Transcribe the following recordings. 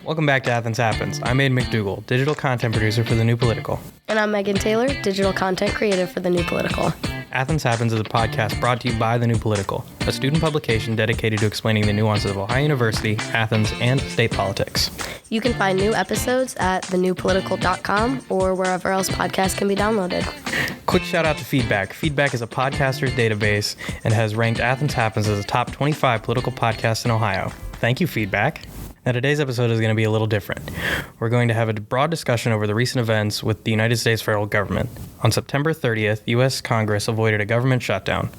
Welcome back to Athens Happens. I'm Aiden McDougall, digital content producer for The New Political. And I'm Megan Taylor, digital content creative for The New Political. Athens Happens is a podcast brought to you by The New Political, a student publication dedicated to explaining the nuances of Ohio University, Athens, and state politics. You can find new episodes at thenewpolitical.com or wherever else podcasts can be downloaded. Quick shout out to Feedback. Feedback is a podcaster's database and has ranked Athens Happens as a top 25 political podcast in Ohio. Thank you, Feedback. Now, today's episode is going to be a little different. We're going to have a broad discussion over the recent events with the United States federal government. On September 30th, U.S. Congress avoided a government shutdown.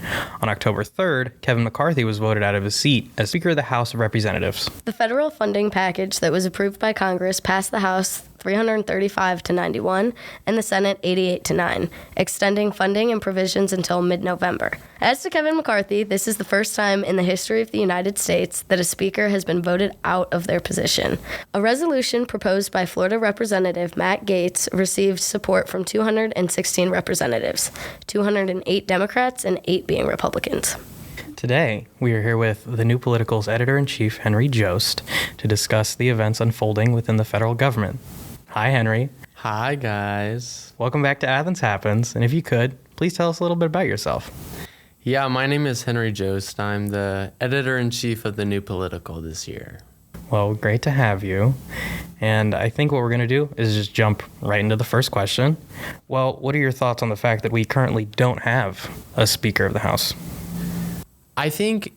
On October 3rd, Kevin McCarthy was voted out of his seat as Speaker of the House of Representatives. The federal funding package that was approved by Congress passed the House 335-91 and the Senate 88-9, extending funding and provisions until mid-November. As to Kevin McCarthy, this is the first time in the history of the United States that a speaker has been voted out of their position. A resolution proposed by Florida Representative Matt Gaetz received support from 216 representatives, 208 Democrats and 8 being Republicans. Today, we are here with The New Political's editor-in-chief, Henry Jost, to discuss the events unfolding within the federal government. Hi, Henry. Hi, guys. Welcome back to Athens Happens, and if you could, please tell us a little bit about yourself. Yeah, my name is Henry Jost. I'm the editor-in-chief of The New Political this year. Well, great to have you. And I think what we're going to do is just jump right into the first question. Well, what are your thoughts on the fact that we currently don't have a Speaker of the House? I think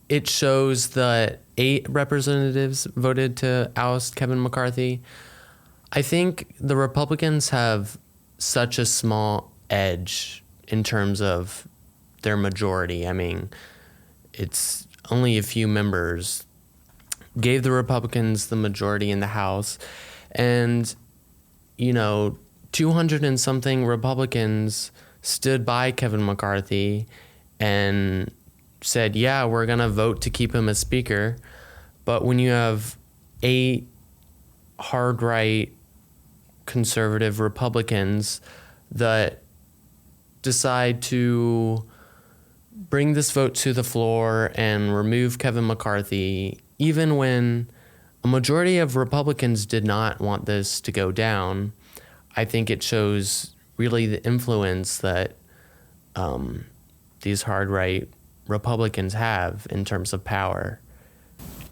it shows that 8 representatives voted to oust Kevin McCarthy. I think the Republicans have such a small edge in terms of their majority. I mean, it's only a few members gave the Republicans the majority in the House. And, 200 and something Republicans stood by Kevin McCarthy and said, yeah, we're going to vote to keep him as Speaker. But when you have 8 hard right conservative Republicans that decide to bring this vote to the floor and remove Kevin McCarthy, even when a majority of Republicans did not want this to go down, I think it shows really the influence that these hard right Republicans have in terms of power.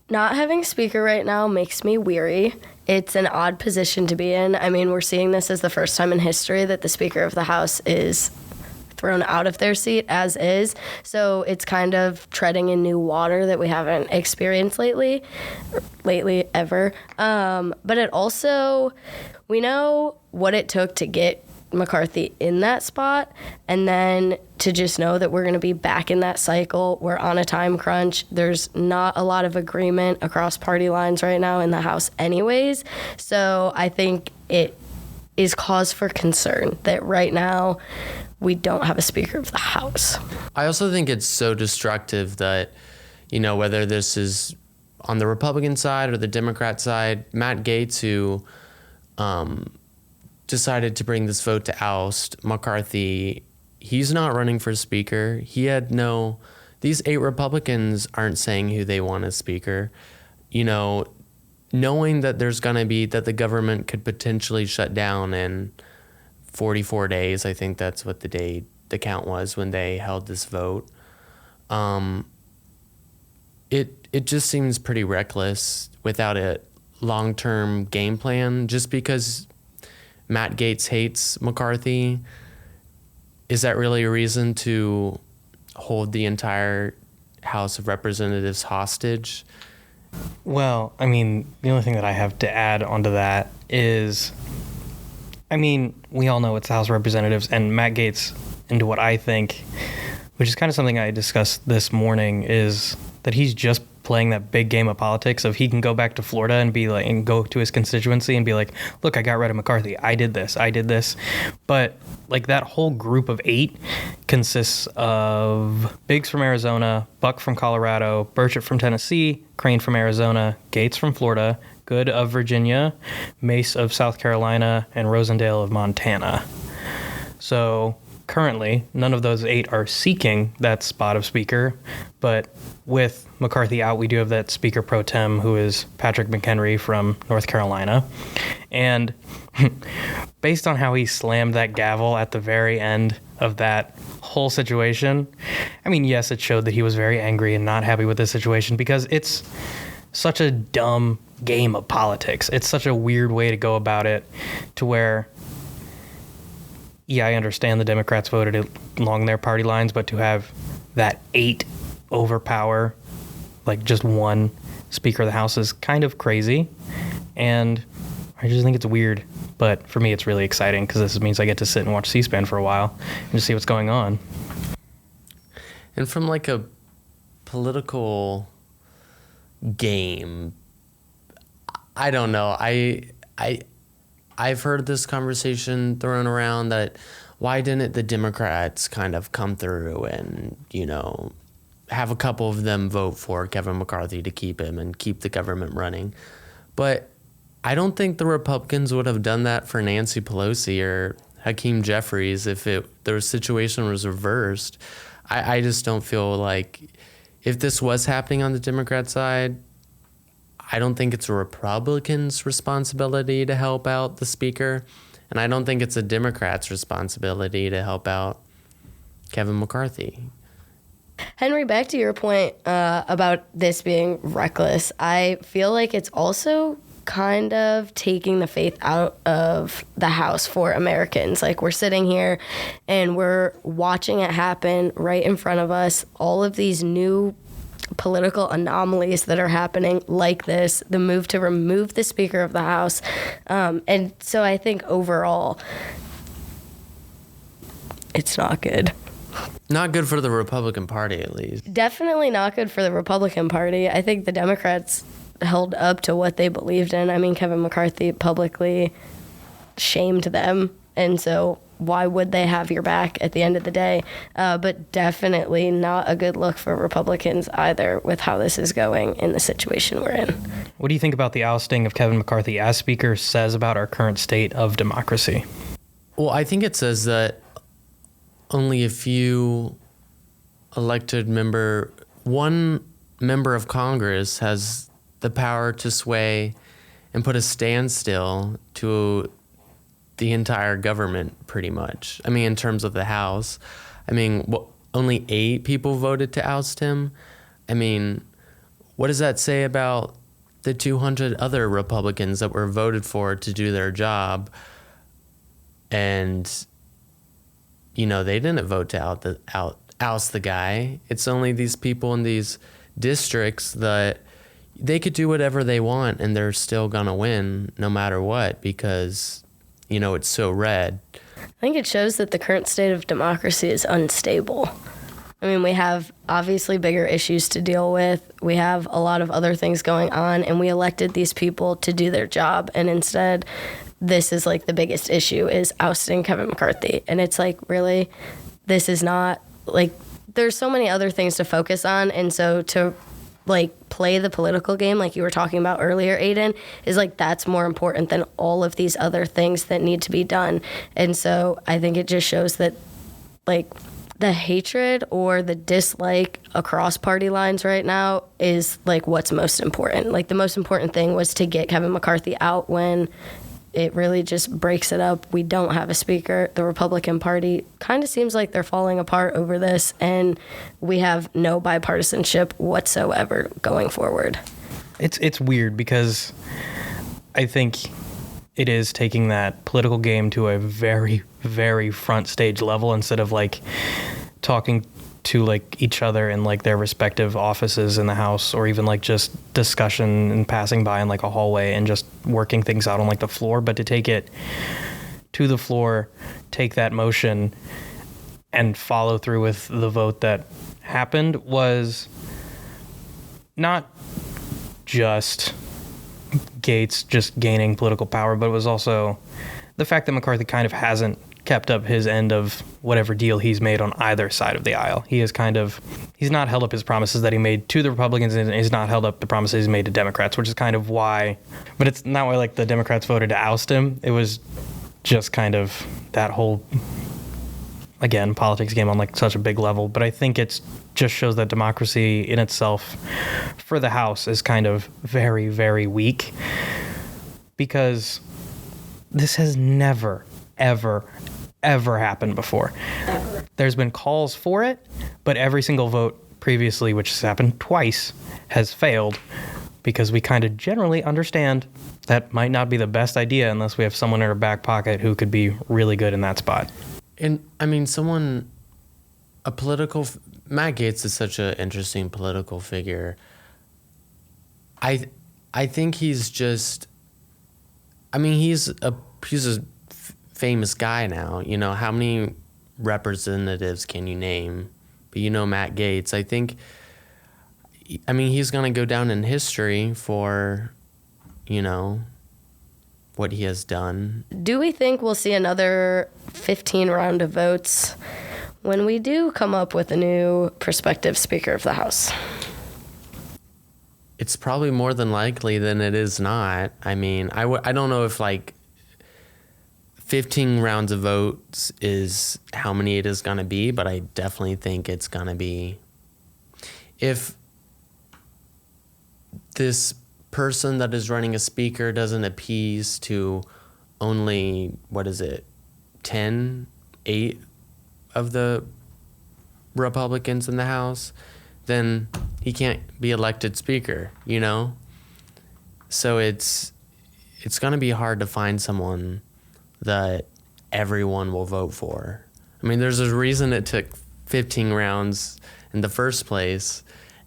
Not having a speaker right now makes me weary. It's an odd position to be in. I mean, we're seeing this as the first time in history that the Speaker of the House is thrown out of their seat as is. So it's kind of treading in new water that we haven't experienced lately ever. But it also, we know what it took to get McCarthy in that spot, and then to just know that we're going to be back in that cycle. We're on a time crunch. There's not a lot of agreement across party lines right now in the House anyways. So I think it is cause for concern that right now we don't have a Speaker of the House. I also think it's so destructive that, whether this is on the Republican side or the Democrat side, Matt Gaetz, who decided to bring this vote to oust McCarthy, he's not running for Speaker. These 8 Republicans aren't saying who they want as Speaker. Knowing that that the government could potentially shut down in 44 days, I think that's what the count was when they held this vote. It just seems pretty reckless without a long-term game plan, just because Matt Gaetz hates McCarthy. Is that really a reason to hold the entire House of Representatives hostage? Well, I mean, the only thing that I have to add onto that is, we all know it's the House of Representatives, and Matt Gaetz, into what I think, which is kind of something I discussed this morning, is that he's just playing that big game of politics of he can go back to Florida and be like, and go to his constituency and be like, look, I got rid of McCarthy. I did this. But like that whole group of 8 consists of Biggs from Arizona, Buck from Colorado, Burchett from Tennessee, Crane from Arizona, Gaetz from Florida, Good of Virginia, Mace of South Carolina, and Rosendale of Montana. So currently, none of those 8 are seeking that spot of speaker, but with McCarthy out, we do have that speaker pro tem who is Patrick McHenry from North Carolina. And based on how he slammed that gavel at the very end of that whole situation, I mean, yes, it showed that he was very angry and not happy with the situation because it's such a dumb game of politics. It's such a weird way to go about it to where, yeah, I understand the Democrats voted it along their party lines, but to have that 8 overpower, like just one Speaker of the House is kind of crazy. And I just think it's weird. But for me, it's really exciting because this means I get to sit and watch C-SPAN for a while and just see what's going on. And from like a political game, I don't know. I've heard this conversation thrown around that why didn't the Democrats kind of come through and, you know, have a couple of them vote for Kevin McCarthy to keep him and keep the government running. But I don't think the Republicans would have done that for Nancy Pelosi or Hakeem Jeffries if their situation was reversed. I just don't feel like if this was happening on the Democrat side, I don't think it's a Republican's responsibility to help out the speaker, and I don't think it's a Democrat's responsibility to help out Kevin McCarthy. Henry, back to your point about this being reckless, I feel like it's also kind of taking the faith out of the House for Americans. Like, we're sitting here and we're watching it happen right in front of us, all of these new political anomalies that are happening like this, the move to remove the Speaker of the House. And so I think overall, it's not good. Not good for the Republican Party, at least. Definitely not good for the Republican Party. I think the Democrats held up to what they believed in. I mean, Kevin McCarthy publicly shamed them, and so why would they have your back at the end of the day? But definitely not a good look for Republicans either with how this is going in the situation we're in. What do you think about the ousting of Kevin McCarthy as Speaker says about our current state of democracy? Well, I think it says that only a few one member of Congress has the power to sway and put a standstill to the entire government, pretty much. I mean, in terms of the House, I mean, only 8 people voted to oust him. I mean, what does that say about the 200 other Republicans that were voted for to do their job? And, you know, they didn't vote to oust the guy. It's only these people in these districts that they could do whatever they want and they're still gonna win no matter what because, you know, it's so red. I think it shows that the current state of democracy is unstable. I mean, we have obviously bigger issues to deal with. We have a lot of other things going on, and we elected these people to do their job. And instead, this is like the biggest issue is ousting Kevin McCarthy. And it's like, really, this is not like, there's so many other things to focus on. And so to like play the political game like you were talking about earlier, Aiden, is like that's more important than all of these other things that need to be done. And so I think it just shows that like the hatred or the dislike across party lines right now is like what's most important. Like the most important thing was to get Kevin McCarthy out when it really just breaks it up. We don't have a speaker. The Republican Party kind of seems like they're falling apart over this, and we have no bipartisanship whatsoever going forward. It's weird because I think it is taking that political game to a very, very front stage level instead of like talking to like each other in like their respective offices in the House, or even like just discussion and passing by in like a hallway and just working things out on like the floor. But to take it to the floor, take that motion and follow through with the vote that happened was not just Gates just gaining political power, but it was also the fact that McCarthy kind of hasn't kept up his end of whatever deal he's made on either side of the aisle. He's not held up his promises that he made to the Republicans, and he's not held up the promises he's made to Democrats, which is kind of why, but it's not why like the Democrats voted to oust him. It was just kind of that whole again, politics game on like such a big level, but I think it's just shows that democracy in itself for the House is kind of very, very weak, because this has never, ever, ever happened before. Ever. There's been calls for it, but every single vote previously, which has happened twice, has failed, because we kind of generally understand that might not be the best idea unless we have someone in our back pocket who could be really good in that spot. And I mean, Matt Gaetz is such an interesting political figure. I think he's just, I mean, he's a famous guy now. You know, how many representatives can you name? But Matt Gaetz, I mean, he's going to go down in history for, what he has done. Do we think we'll see another 15 round of votes when we do come up with a new prospective Speaker of the House? It's probably more than likely than it is not. I mean, I don't know if 15 rounds of votes is how many it is going to be, but I definitely think it's going to be, if this person that is running a speaker doesn't appease to only, 8 of the Republicans in the House, then he can't be elected speaker, So it's going to be hard to find someone that everyone will vote for. I mean, there's a reason it took 15 rounds in the first place,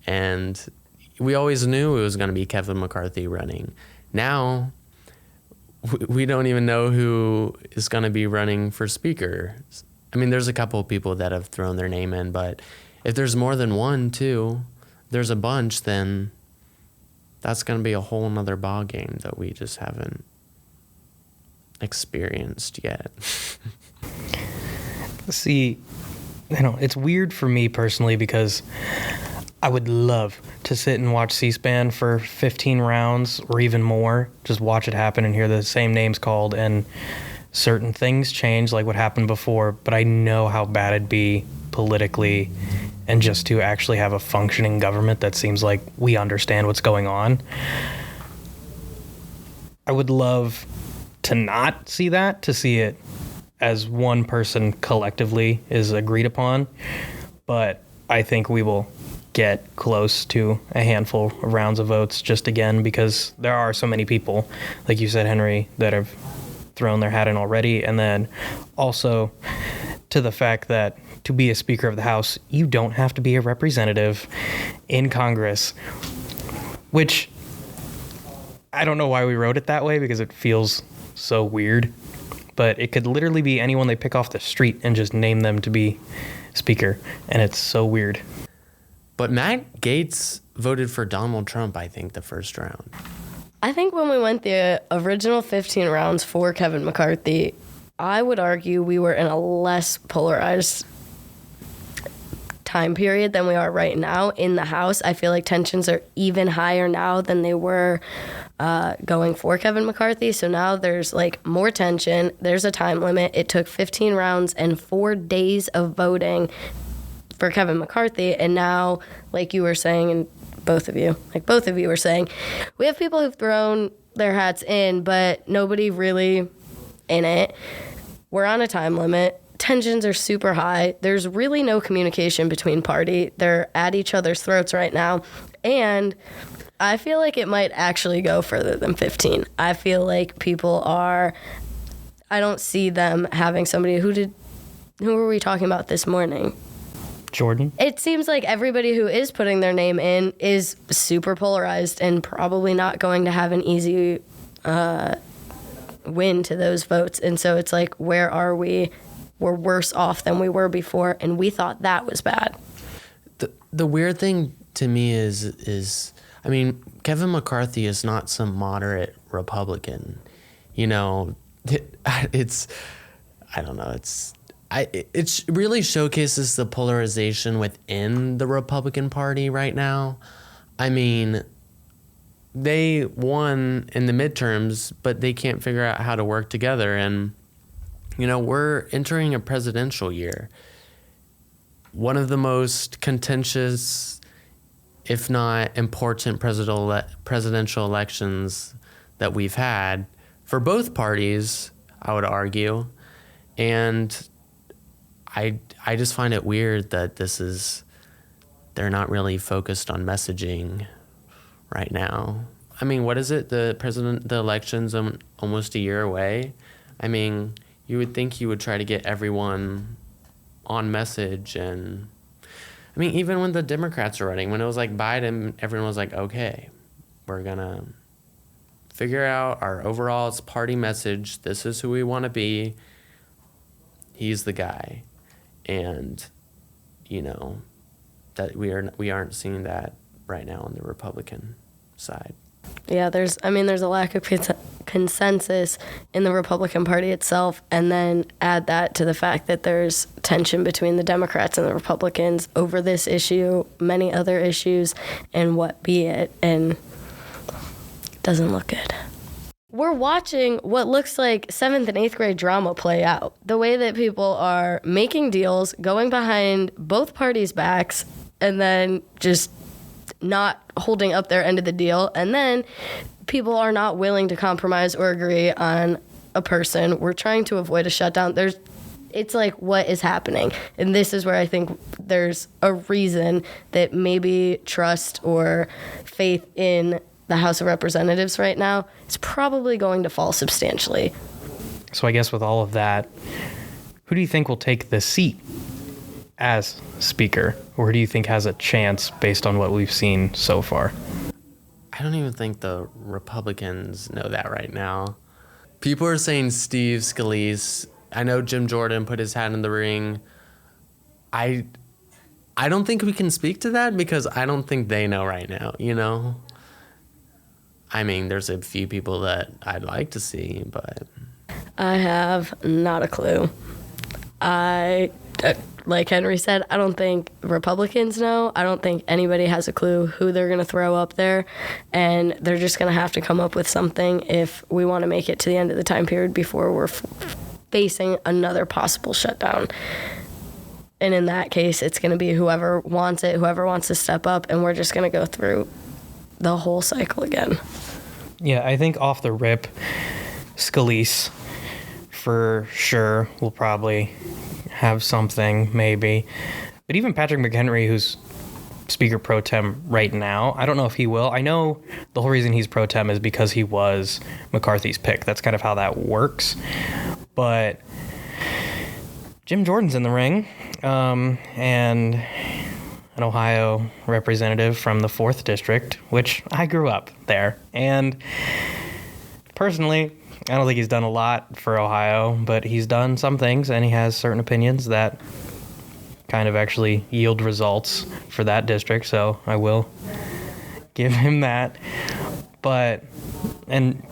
and we always knew it was going to be Kevin McCarthy running. Now, we don't even know who is going to be running for speaker. I mean, there's a couple of people that have thrown their name in, but if there's more than one, two, there's a bunch, then that's going to be a whole nother ball game that we just haven't experienced yet. See, it's weird for me personally, because I would love to sit and watch C-SPAN for 15 rounds or even more, just watch it happen and hear the same names called, and certain things change like what happened before, but I know how bad it'd be politically, and just to actually have a functioning government that seems like we understand what's going on. I would love to not see that, to see it as one person collectively is agreed upon, but I think we will get close to a handful of rounds of votes, just again because there are so many people, like you said, Henry, that have thrown their hat in already, and then also to the fact that to be a Speaker of the House, you don't have to be a representative in Congress, which I don't know why we wrote it that way, because it feels so weird, but it could literally be anyone they pick off the street and just name them to be Speaker, and it's so weird. But Matt Gaetz voted for Donald Trump, I think, the first round. I think when we went the original 15 rounds for Kevin McCarthy, I would argue we were in a less polarized time period than we are right now in the House. I feel like tensions are even higher now than they were going for Kevin McCarthy. So now there's more tension. There's a time limit. It took 15 rounds and 4 days of voting for Kevin McCarthy, and now, like you were saying, and both of you were saying, we have people who've thrown their hats in, but nobody really in it. We're on a time limit. Tensions are super high. There's really no communication between party. They're at each other's throats right now, and I feel like it might actually go further than 15. I feel like I don't see them having somebody who were we talking about this morning? Jordan? It seems like everybody who is putting their name in is super polarized and probably not going to have an easy win to those votes. And so it's like, where are we? We're worse off than we were before, and we thought that was bad. The weird thing to me is I mean, Kevin McCarthy is not some moderate Republican. It really showcases the polarization within the Republican Party right now. I mean, they won in the midterms, but they can't figure out how to work together. And we're entering a presidential year. One of the most contentious, if not important, presidential elections that we've had for both parties, I would argue. And I just find it weird that they're not really focused on messaging right now. I mean, what is it? The election's almost a year away. I mean, you would think you would try to get everyone on message. And I mean, even when the Democrats were running, when it was like Biden, everyone was like, okay, we're gonna figure out our overall party message. This is who we want to be. He's the guy. And that we aren't seeing that right now on the Republican side. Yeah, there's a lack of consensus in the Republican Party itself, and then add that to the fact that there's tension between the Democrats and the Republicans over this issue, many other issues, and what be it, and it doesn't look good. We're watching what looks like 7th and 8th grade drama play out. The way that people are making deals, going behind both parties' backs, and then just not holding up their end of the deal. And then people are not willing to compromise or agree on a person. We're trying to avoid a shutdown. It's like, what is happening? And this is where I think there's a reason that maybe trust or faith in the House of Representatives right now is probably going to fall substantially. So I guess with all of that, who do you think will take the seat as Speaker? Or who do you think has a chance based on what we've seen so far? I don't even think the Republicans know that right now. People are saying Steve Scalise. I know Jim Jordan put his hat in the ring. I don't think we can speak to that because I don't think they know right now, I mean, there's a few people that I'd like to see, but I have not a clue. Like Henry said, I don't think Republicans know. I don't think anybody has a clue who they're going to throw up there. And they're just going to have to come up with something if we want to make it to the end of the time period before we're facing another possible shutdown. And in that case, it's going to be whoever wants it, whoever wants to step up, and we're just going to go through the whole cycle again. Yeah, I think off the rip, Scalise for sure will probably have something, maybe. But even Patrick McHenry, who's Speaker Pro Tem right now, I don't know if he will. I know the whole reason he's Pro Tem is because he was McCarthy's pick. That's kind of how that works. But Jim Jordan's in the ring, and an Ohio representative from the 4th District, which I grew up there. And personally, I don't think he's done a lot for Ohio, but he's done some things, and he has certain opinions that kind of actually yield results for that district, so I will give him that. And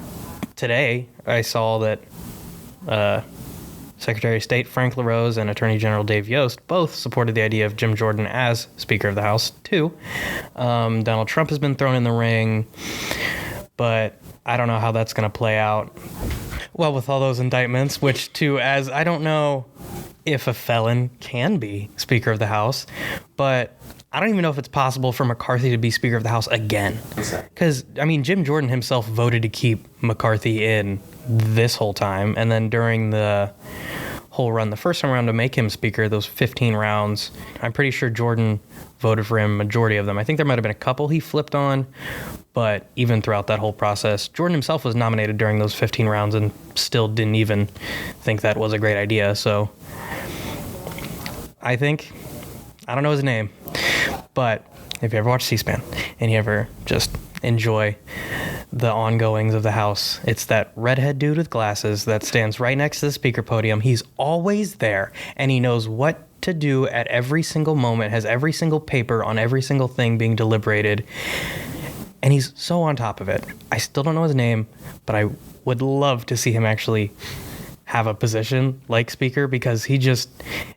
today I saw that Secretary of State Frank LaRose and Attorney General Dave Jost both supported the idea of Jim Jordan as Speaker of the House, too. Donald Trump has been thrown in the ring, but I don't know how that's going to play out. Well, with all those indictments, which, too, as I don't know if a felon can be Speaker of the House, but I don't even know if it's possible for McCarthy to be Speaker of the House again. Because, I mean, Jim Jordan himself voted to keep McCarthy in this whole time, and then during the whole run, the first time around to make him Speaker, those 15 rounds, I'm pretty sure Jordan voted for him, majority of them. I think there might have been a couple he flipped on, but even throughout that whole process, Jordan himself was nominated during those 15 rounds and still didn't even think that was a great idea. So I don't know his name, but if you ever watch C-SPAN and you ever just enjoy the ongoings of the House, it's that redhead dude with glasses that stands right next to the speaker podium. He's always there, and he knows what to do at every single moment, has every single paper on every single thing being deliberated, and he's so on top of it. I still don't know his name, but I would love to see him actually have a position like Speaker, because it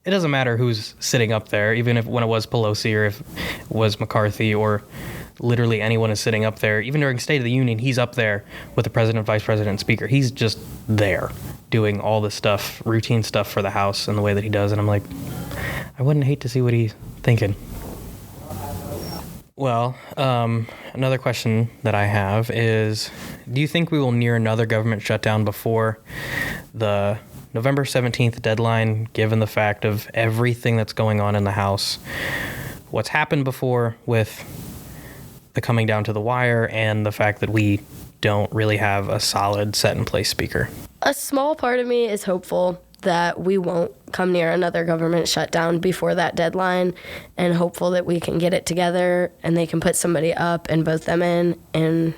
doesn't matter who's sitting up there, even if when it was Pelosi or if it was McCarthy or literally anyone is sitting up there. Even during State of the Union, he's up there with the president, vice president, and speaker. He's just there doing all the stuff, routine stuff for the House in the way that he does. And I'm like, I wouldn't hate to see what he's thinking. Well, another question that I have is, do you think we will near another government shutdown before the November 17th deadline, given the fact of everything that's going on in the House, what's happened before with the coming down to the wire, and the fact that we don't really have a solid set-in-place speaker? A small part of me is hopeful that we won't come near another government shutdown before that deadline, and hopeful that we can get it together and they can put somebody up and vote them in and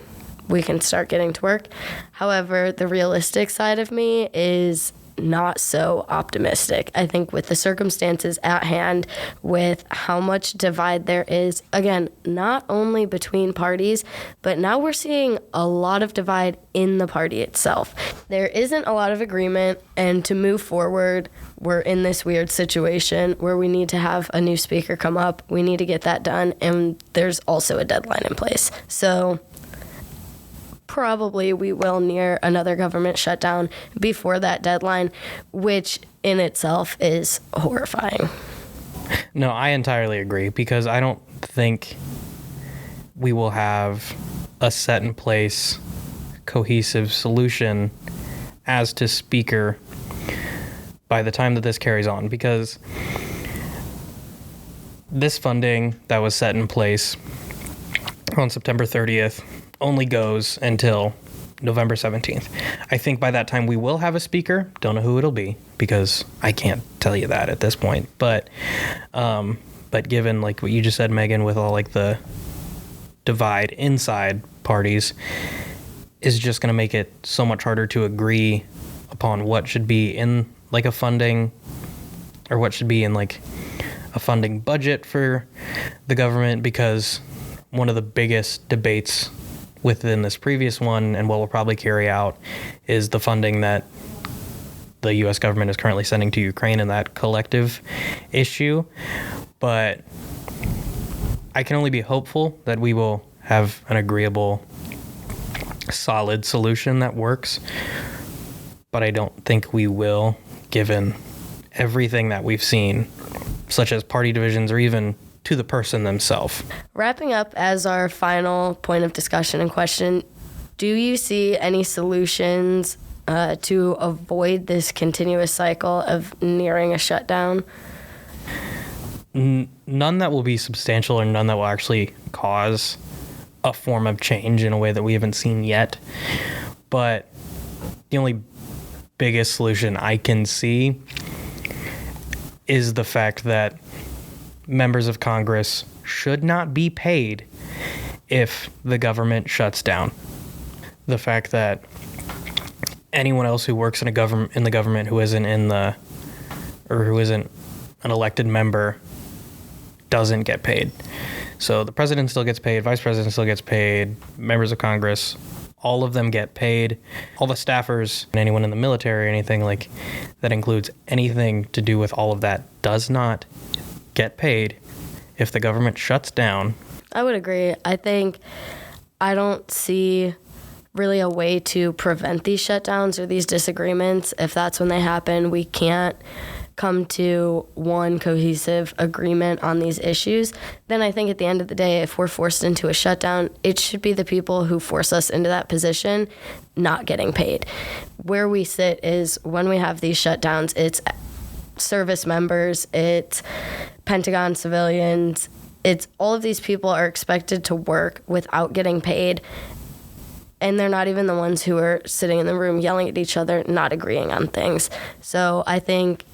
we can start getting to work. However, the realistic side of me is not so optimistic. I think with the circumstances at hand, with how much divide there is, again, not only between parties, but now we're seeing a lot of divide in the party itself. There isn't a lot of agreement, and to move forward, we're in this weird situation where we need to have a new speaker come up. We need to get that done, and there's also a deadline in place. So probably we will near another government shutdown before that deadline, which in itself is horrifying. No, I entirely agree, because I don't think we will have a set in place, cohesive solution as to speaker by the time that this carries on, because this funding that was set in place on September 30th only goes until November 17th. I think by that time we will have a speaker. Don't know who it'll be, because I can't tell you that at this point. But given like what you just said, Megan, with all like the divide inside parties, is just going to make it so much harder to agree upon what should be in like a funding, or what should be in like a funding budget for the government, because one of the biggest debates within this previous one, and what we'll probably carry out, is the funding that the U.S. government is currently sending to Ukraine and that collective issue. But I can only be hopeful that we will have an agreeable, solid solution that works. But I don't think we will, given everything that we've seen, such as party divisions or even to the person themselves. Wrapping up as our final point of discussion and question, do you see any solutions to avoid this continuous cycle of nearing a shutdown? None that will be substantial, or none that will actually cause a form of change in a way that we haven't seen yet. But the only biggest solution I can see is the fact that members of Congress should not be paid if the government shuts down. The fact that anyone else who works in the government who isn't who isn't an elected member doesn't get paid. So the president still gets paid, vice president still gets paid, members of Congress, all of them get paid. All the staffers and anyone in the military or anything like that includes anything to do with all of that does not get paid if the government shuts down. I would agree. I don't see really a way to prevent these shutdowns or these disagreements. If that's when they happen, we can't come to one cohesive agreement on these issues, then I think at the end of the day, if we're forced into a shutdown, it should be the people who force us into that position not getting paid. Where we sit is when we have these shutdowns, it's service members, it's Pentagon civilians, it's all of these people are expected to work without getting paid, and they're not even the ones who are sitting in the room yelling at each other, not agreeing on things. So I think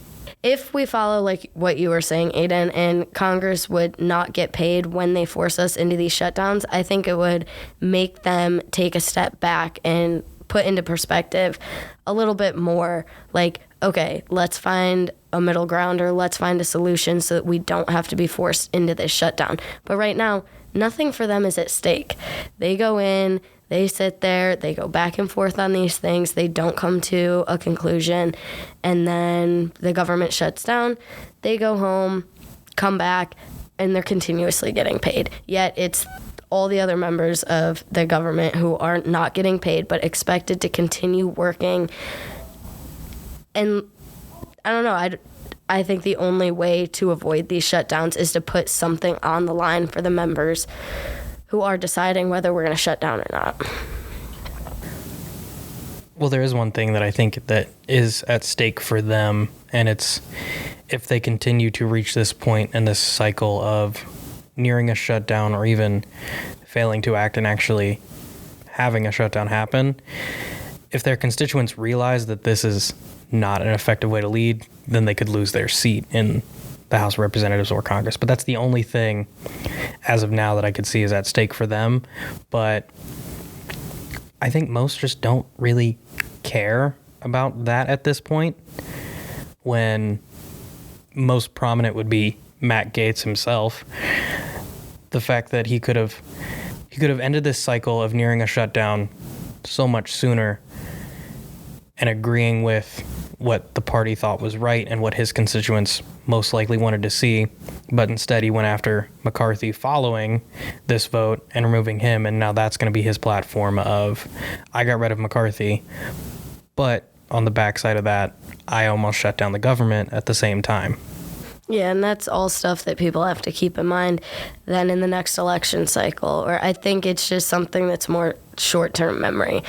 if we follow like what you were saying, Aiden, and Congress would not get paid when they force us into these shutdowns, I think it would make them take a step back and put into perspective a little bit more like, okay, let's find a middle ground, or let's find a solution so that we don't have to be forced into this shutdown. But right now, nothing for them is at stake. They go in, they sit there, they go back and forth on these things, they don't come to a conclusion, and then the government shuts down, they go home, come back, and they're continuously getting paid. Yet it's all the other members of the government who are not getting paid but expected to continue working. And I don't know, I think the only way to avoid these shutdowns is to put something on the line for the members who are deciding whether we're going to shut down or not. Well, there is one thing that I think that is at stake for them, and it's if they continue to reach this point in this cycle of nearing a shutdown or even failing to act and actually having a shutdown happen, if their constituents realize that this is not an effective way to lead, then they could lose their seat in the House of Representatives or Congress. But that's the only thing as of now that I could see is at stake for them. But I think most just don't really care about that at this point, when most prominent would be Matt Gaetz himself. The fact that he could have ended this cycle of nearing a shutdown so much sooner and agreeing with what the party thought was right and what his constituents most likely wanted to see, but instead he went after McCarthy following this vote and removing him, and now that's going to be his platform of, I got rid of McCarthy, but on the backside of that, I almost shut down the government at the same time. Yeah, and that's all stuff that people have to keep in mind then in the next election cycle, or I think it's just something that's more short-term memory.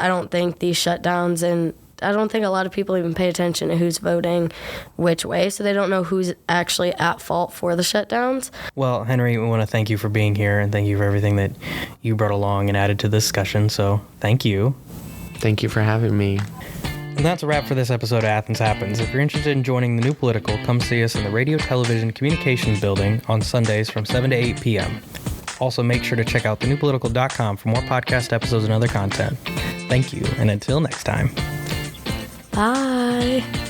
I don't think these shutdowns, and I don't think a lot of people even pay attention to who's voting which way, so they don't know who's actually at fault for the shutdowns. Well, Henry, we want to thank you for being here, and thank you for everything that you brought along and added to the discussion, so thank you. Thank you for having me. And that's a wrap for this episode of Athens Happens. If you're interested in joining the New Political, come see us in the Radio Television Communications Building on Sundays from 7 to 8 p.m. Also, make sure to check out thenewpolitical.com for more podcast episodes and other content. Thank you, and until next time. Bye.